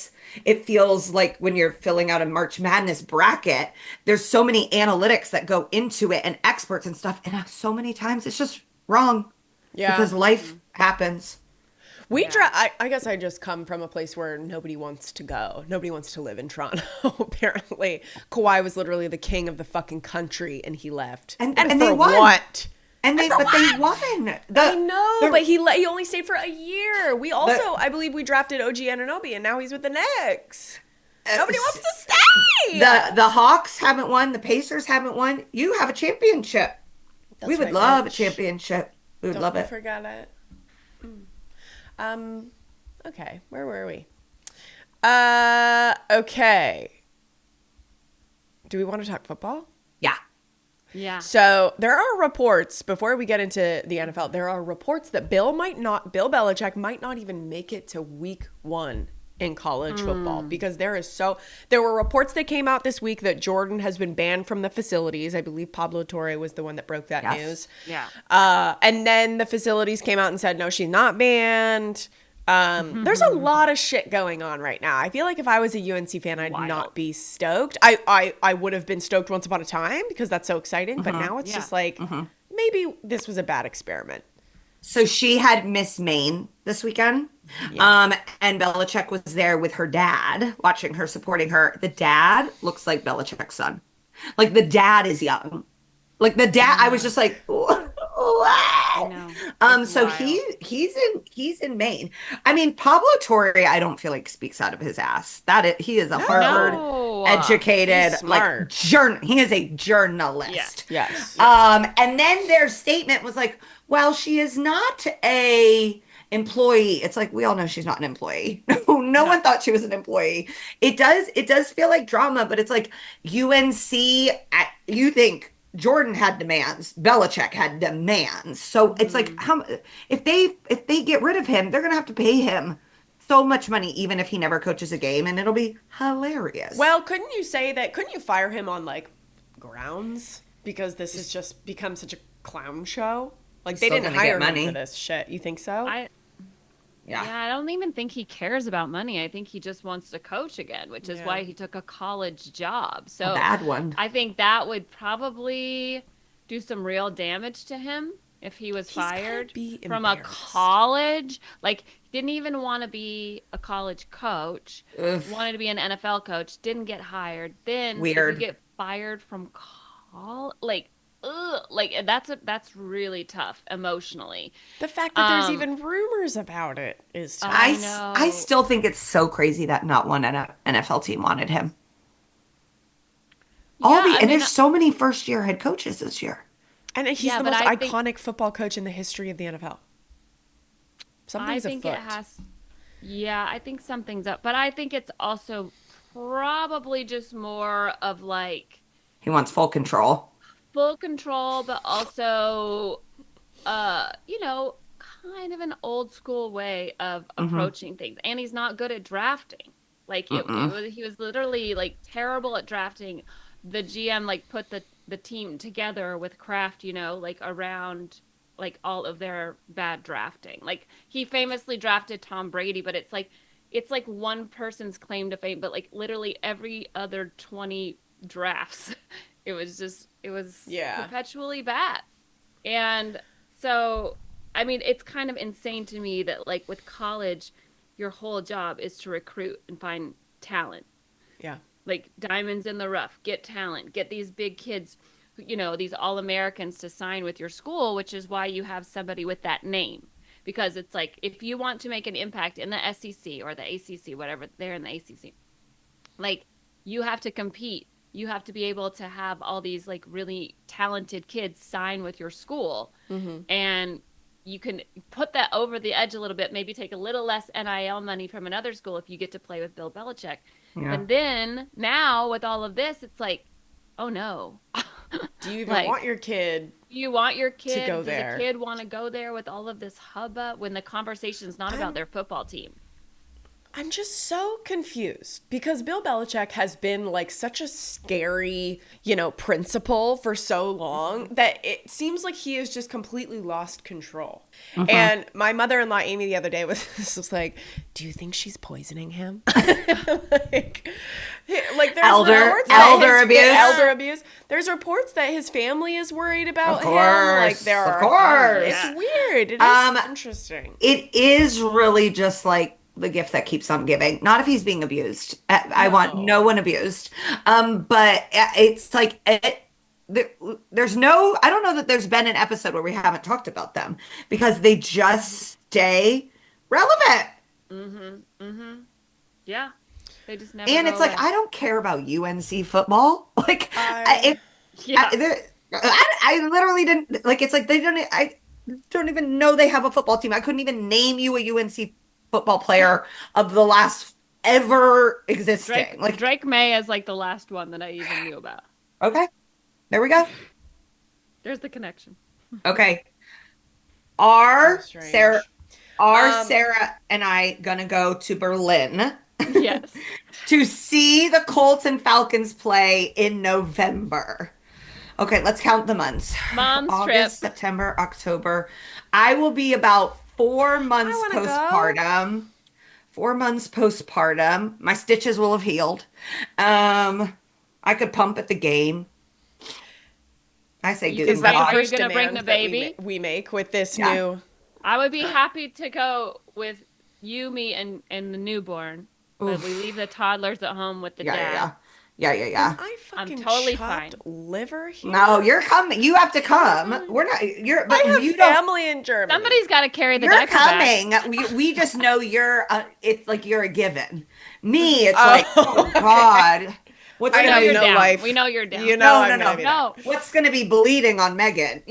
it feels like when you're filling out a March Madness bracket, there's so many analytics that go into it and experts and stuff. And so many times it's just wrong. Yeah. Because life happens. I guess I just come from a place where nobody wants to go. Nobody wants to live in Toronto, apparently. Kawhi was literally the king of the fucking country, and he left. And they won. What? They won. I know, but he only stayed for a year. We also, I believe we drafted OG Anunoby, and now he's with the Knicks. Nobody wants to stay. The Hawks haven't won. The Pacers haven't won. You have a championship. We would love a championship. We would love it. Don't forget it. Okay, where were we? Okay. Do we want to talk football? Yeah. So there are reports, before we get into the NFL, there are reports that Bill Belichick might not even make it to week 1 in college football because there were reports that came out this week that Jordan has been banned from the facilities. I believe Pablo Torre was the one that broke that news. Yeah. And then the facilities came out and said, no, she's not banned. There's a lot of shit going on right now. I feel like if I was a UNC fan, I'd not be stoked. I would have been stoked once upon a time because that's so exciting. But now it's just like, maybe this was a bad experiment. So she had Miss Maine this weekend. Yeah. And Belichick was there with her dad, watching her, supporting her. The dad looks like Belichick's son. Like the dad is young. Like the dad, I was just like, wow. So wild. he's in Maine. I mean, Pablo Torre, I don't feel like speaks out of his ass. He is a Harvard educated, like he is a journalist. Yeah. Yes. And then their statement was like, well, she is not a employee. It's like, we all know she's not an employee. No one thought she was an employee. It does feel like drama, but it's like UNC, you think Jordan had demands, Belichick had demands. So it's like, if they get rid of him, they're going to have to pay him so much money, even if he never coaches a game, and it'll be hilarious. Well, couldn't you fire him on like grounds? Because this has just become such a clown show. Like they didn't hire him for this shit. You think so? Yeah, I don't even think he cares about money. I think he just wants to coach again, which is why he took a college job. So a bad one. I think that would probably do some real damage to him if he was fired from a college. Like, didn't even want to be a college coach. Wanted to be an NFL coach. Didn't get hired. Then you get fired from college. Like that's really tough emotionally. The fact that there's even rumors about it is tough. I know. I still think it's so crazy that not one NFL team wanted him. There's so many first-year head coaches this year. And he's the most iconic football coach in the history of the NFL. Something's afoot. I think something's up. But I think it's also probably just more of like... He wants full control. But also, kind of an old school way of Mm-hmm. approaching things, and he's not good at drafting. Like Mm-mm. he was literally like terrible at drafting. The GM like put the team together with Kraft, you know, like around like all of their bad drafting. Like he famously drafted Tom Brady, but it's like one person's claim to fame, but like literally every other 20 drafts, it was Yeah. perpetually bad. And so, I mean, it's kind of insane to me that, like, with college, your whole job is to recruit and find talent, Yeah. like diamonds in the rough, get talent, get these big kids, you know, these all Americans to sign with your school, which is why you have somebody with that name. Because it's like, if you want to make an impact in the SEC or the ACC, whatever, they're in the ACC, like you have to compete. You have to be able to have all these like really talented kids sign with your school. Mm-hmm. And you can put that over the edge a little bit, maybe take a little less NIL money from another school if you get to play with Bill Belichick. Yeah. But then now with all of this, it's like, oh no. Do you even want Like, your kid you want your to go kid? Does a there? kid want to go there with all of this hubbub when the conversation is not about I'm their football team? I'm just so confused because Bill Belichick has been like such a scary, principal for so long that it seems like he has just completely lost control. Mm-hmm. And my mother-in-law Amy the other day was like, "Do you think she's poisoning him?" like, like there's reports that Elder abuse. elder abuse. There's reports that his family is worried about Of him. Like course. there Of are, course. it's weird. It Um, is interesting. it is really just like the gift that keeps on giving. Not if he's being abused. I want no No. one abused. But it's like there, there's no. I don't know that there's been an episode where we haven't talked about them because they just stay relevant. Mm-hmm. Mm-hmm. Yeah. They just never And go it's like away. I don't care about UNC football. Like I if Yeah. I literally didn't like. It's like they don't. I don't even know they have a football team. I couldn't even name you a UNC football player of the last ever existing. Like, Drake May is like the last one that I even knew about. okay, there we go. There's the connection. Okay, so are Sarah, strange. are Um, Sarah and I gonna go to Berlin Yes. to see the Colts and Falcons play in November? Okay, let's count the months. Mom's trip. August, September, October. I will be about four I months want to go. postpartum. 4 months postpartum. My stitches will have healed. Um, I could pump at the game. I say You good can Is that bring, the God. are you first gonna bring demand the that baby? we make with this Yeah. new? I would be happy to go with you, me, and the newborn, but we leave Oof. the toddlers at home with the Yeah, yeah, yeah. dads. Yeah, yeah, Am yeah. I I'm fucking totally chopped fine. liver No, here? you're coming. You have to Totally come. fine. We're not, you're, but I have you don't, family in Germany. Somebody's got to carry the you're diaper bag. coming. We just know you're, it's like you're a given. Me, it's like, oh Oh, okay. God, what's We I know gonna have you're be, no down. life. We know you're You down. know no, no, I'm gonna no. be there. No. What's gonna be bleeding on Megan?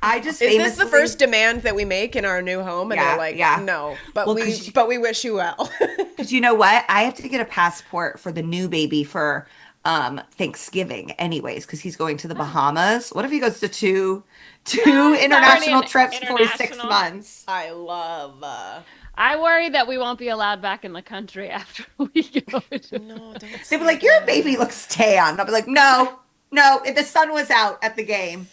I just Is this the famously, first demand that we make in our new home? And they're yeah, like, yeah. no, but Well, we wish you well. because you know what? I have to get a passport for the new baby for Thanksgiving anyways, because he's going to the Bahamas. What if he goes to two He's already international an trips for 6 international. months? I love. I worry that we won't be allowed back in the country after we go. No, don't They'll be say like, "Your baby that. looks tan." I'll be like, "No, no, the sun was out at the game."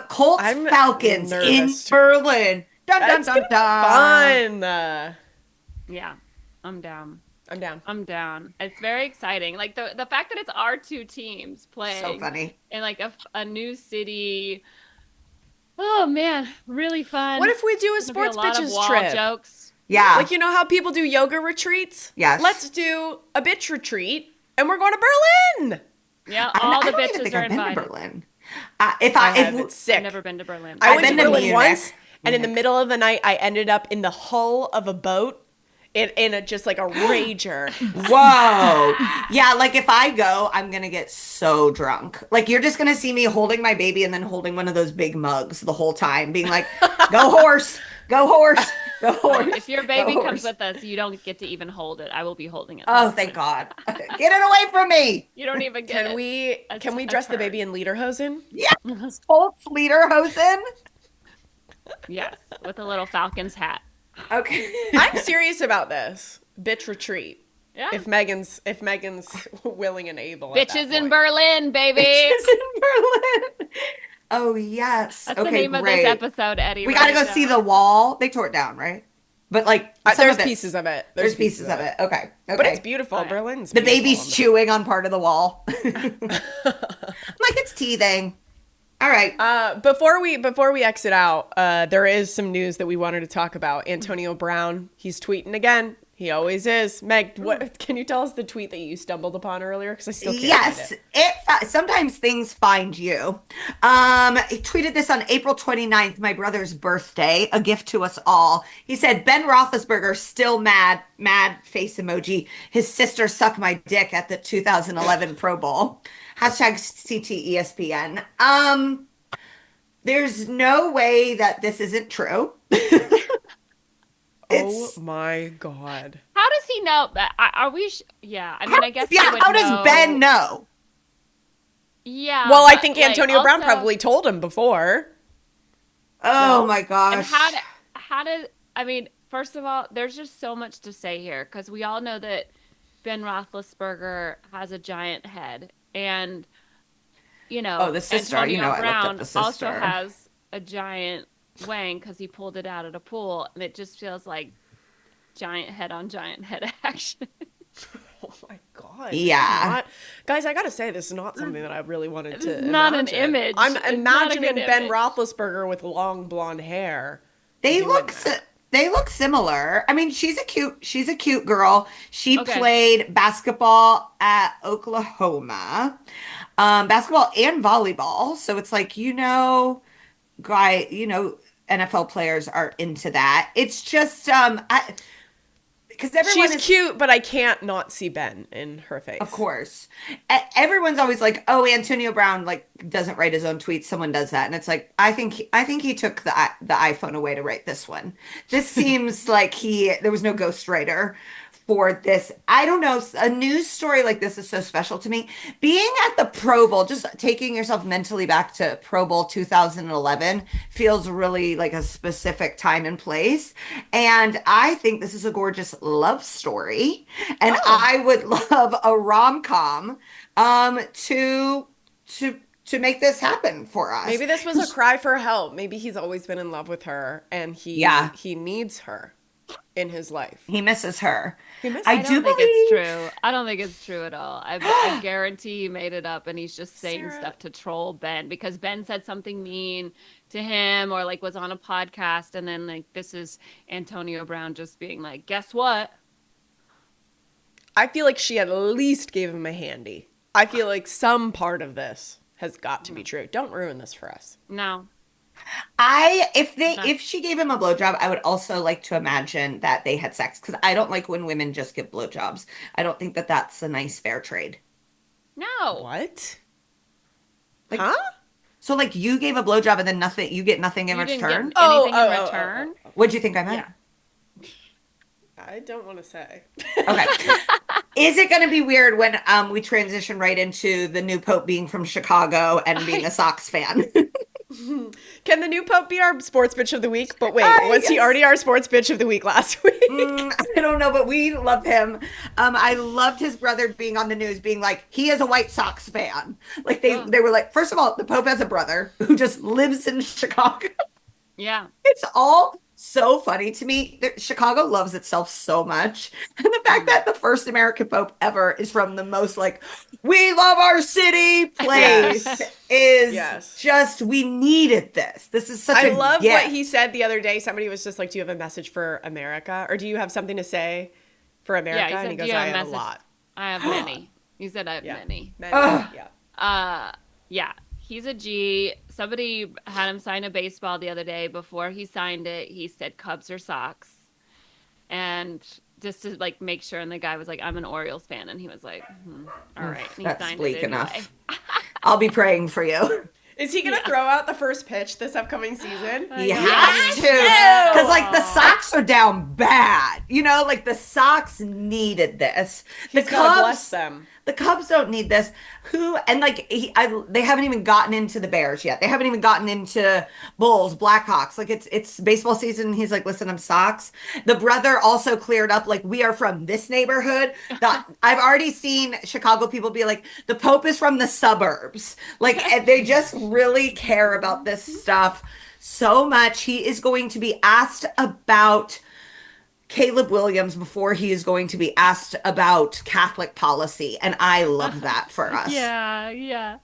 Colts I'm Falcons in nervous. Berlin. Dun dun It's dun gonna be dun. fun. Yeah, I'm down. I'm down. I'm down. It's very exciting. Like the fact that it's our two teams So playing funny. in like a new city. Oh man, really fun. What if we do a There's gonna be a sports lot of bitches wall trip? jokes. Yeah. Like, you know how people do yoga retreats? Yes. Let's do a bitch retreat and we're going to Berlin. Yeah, I, all I the don't even bitches think are I've been to invited. Berlin. I have. It's I've sick. never been to Berlin. I I've went to been to Berlin Munich. once, and in the Munich. middle of the night, I ended up in the hull of a boat in a just like a rager. Whoa. Yeah, like if I go, I'm gonna get so drunk. Like you're just gonna see me holding my baby and then holding one of those big mugs the whole time, being like, "Go horse, go horse, go horse." If your go baby horse." comes with us, you don't get to even hold it. I will be holding it. the Oh, whole thank time. God. Get it away from me. You don't even get Can it. we A can we a dress the turn. baby in lederhosen? Yeah. Colts Lederhosen. Yes, with a little Falcons hat. Okay. I'm serious about this. Bitch retreat. Yeah. If Megan's willing and able. Bitches in Berlin, baby. Bitches in Berlin. Oh, yes. That's the Okay, name of this great. episode, Eddie. We Write got to it go see down. the wall. They tore it down, right? But like some there's of pieces of it. There's pieces of it. Okay. But it's beautiful. Oh, yeah. Berlin's The beautiful. baby's chewing on part of the wall. I'm like, it's teething. All right. Before we exit out, there is some news that we wanted to talk about. Antonio Brown, he's tweeting again. He always is. Meg, what can you tell us the tweet that you stumbled upon earlier? Because I still can't find it. Sometimes things find you. He tweeted this on April 29th, my brother's birthday, a gift to us all. He said, Ben Roethlisberger still mad face emoji. His sister sucked my dick at the 2011 Pro Bowl. Hashtag CTESPN. There's no way that this isn't true. Oh my God. How does he know? Are we? Yeah, I mean, I guess. Yeah, how does Ben know? Yeah. Well, I think like, Antonio Brown also, probably told him before. Oh my gosh. And how did? I mean, first of all, there's just so much to say here because we all know that Ben Roethlisberger has a giant head, and the sister. Antonio I Brown looked up the sister. also has a giant wang because he pulled it out at a pool, and it just feels like giant head on giant head action. Oh my God. Yeah. Guys, I gotta say, this is not something that I really wanted to It's not an imagine. image. I'm It's not a imagining good Ben image. Roethlisberger with long blonde hair. They doing look that. they look similar. I mean, she's a cute girl. She Okay. played basketball at Oklahoma. Basketball and volleyball. So it's like, NFL players are into that. It's just because everyone She's cute, but I can't not see Ben in her face. Of course. Everyone's always like, "Oh, Antonio Brown doesn't write his own tweets. Someone does that." And it's like, I think he took the iPhone away to write this one. This seems like there was no ghostwriter for this. I don't know. A news story like this is so special to me. Being at the Pro Bowl, just taking yourself mentally back to Pro Bowl 2011 feels really like a specific time and place. And I think this is a gorgeous love story. And I would love a rom-com to make this happen for us. Maybe this was a cry for help. Maybe he's always been in love with her and he needs her in his life. He misses her. I don't think it's true. I don't think it's true at all. I guarantee he made it up and he's just saying stuff to troll Ben because Ben said something mean to him or was on a podcast and then this is Antonio Brown just being like, guess what? I feel like she at least gave him a handy. I feel like some part of this has got to be true. Don't ruin this for us. No. If she gave him a blowjob, I would also like to imagine that they had sex because I don't like when women just give blowjobs. I don't think that that's a nice fair trade. No. What? Huh? So you gave a blowjob and then you get nothing in return? Anything in return? What'd you think I meant? Yeah. I don't want to say. Okay. Is it going to be weird when we transition right into the new Pope being from Chicago and being a Sox fan? Can the new Pope be our sports bitch of the week? But wait, was he already our sports bitch of the week last week? I don't know, but we love him. I loved his brother being on the news, being like, he is a White Sox fan. They were like, first of all, the Pope has a brother who just lives in Chicago. Yeah. It's all so funny to me. Chicago loves itself so much. And the fact that the first American Pope ever is from the most we love our city place is just, we needed this. This is such a I love gift. what he said the other day. Somebody was just like, do you have a message for America? Or do you have something to say for America? Yeah, and he goes, I have a lot. I have many. You said I have many. Yeah. He's a G. Somebody had him sign a baseball the other day. Before he signed it, he said Cubs or Sox. And just to make sure, and the guy was like, I'm an Orioles fan. And he was like, all right. And he That's signed bleak it anyway. enough. I'll be praying for you. Is he going to throw out the first pitch this upcoming season? He has to. Because, the Sox are down bad. The Sox needed this. He's got to bless them. The Cubs don't need this. And like they haven't even gotten into the Bears yet. They haven't even gotten into Bulls, Blackhawks. Like it's baseball season. He's like, listen, I'm Sox. The brother also cleared up, like, we are from this neighborhood. I've already seen Chicago people be like, the Pope is from the suburbs. Like, and they just really care about this stuff so much. He is going to be asked about Caleb Williams before he is going to be asked about Catholic policy. And I love that for us. Yeah.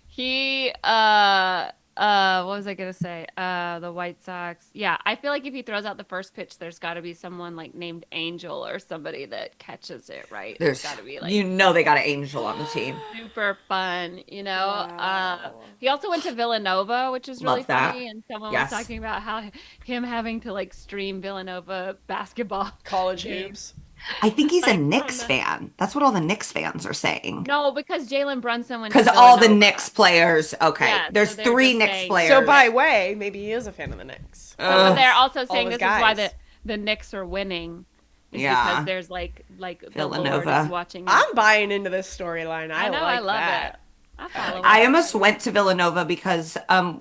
He, what was I gonna say? The White Sox. Yeah, I feel like if he throws out the first pitch, there's got to be someone like named Angel or somebody that catches it, right? There's got to be like, they got an Angel on the team. Super fun, Wow. He also went to Villanova, which is really Love that. funny, and someone Yes. was talking about how him having to like stream Villanova basketball College games. hoops. I think he's a Knicks fan. That's what all the Knicks fans are saying. No, because Jalen Brunson went to Because all the Villanova. Knicks players. Okay. Yeah, There's so they're 3 just Knicks saying- players. So by way, maybe he is a fan of the Knicks. So they're also saying his this is why guys. the Knicks are winning. Is Yeah. because there's like the Lord Villanova. is watching. I'm buying into this storyline. I know, like I love that. it. I follow I it. almost went to Villanova because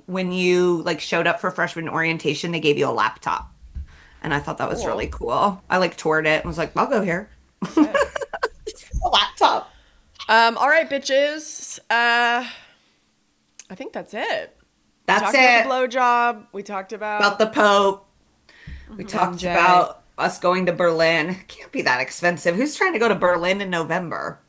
when you like showed up for freshman orientation, they gave you a laptop. And I thought that was Cool. really cool. I like toured it and was like, I'll go here. A laptop. All right, bitches. I think that's it. That's Talked it. about the blowjob. We talked About the Pope. We talked Jay. about us going to Berlin. Can't be that expensive. Who's trying to go to Berlin in November?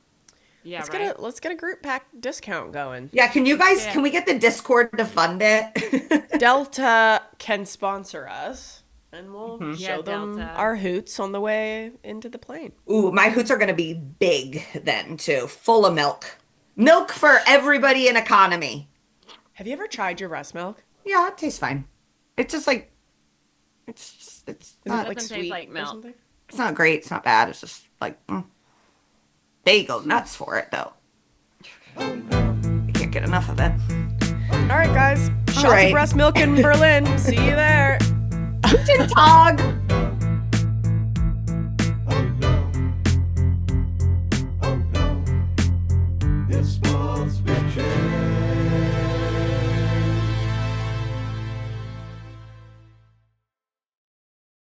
Yeah, let's right. let's get a group pack discount going. Yeah, can you guys, Yeah. can we get the Discord to fund it? Delta can sponsor us, and we'll Yeah, show them Delta. our hoots on the way into the plane. Ooh, my hoots are going to be big then, too. Full of milk. Milk for everybody in economy. Have you ever tried your breast milk? Yeah, it tastes fine. It's just like, it's Is not, it like doesn't taste sweet like or milk. something? it's not great. It's not bad. It's just like, they go nuts for it, though. You can't get enough of it. All right, guys. Shots right. of breast milk in Berlin. See you there. Guten Tag.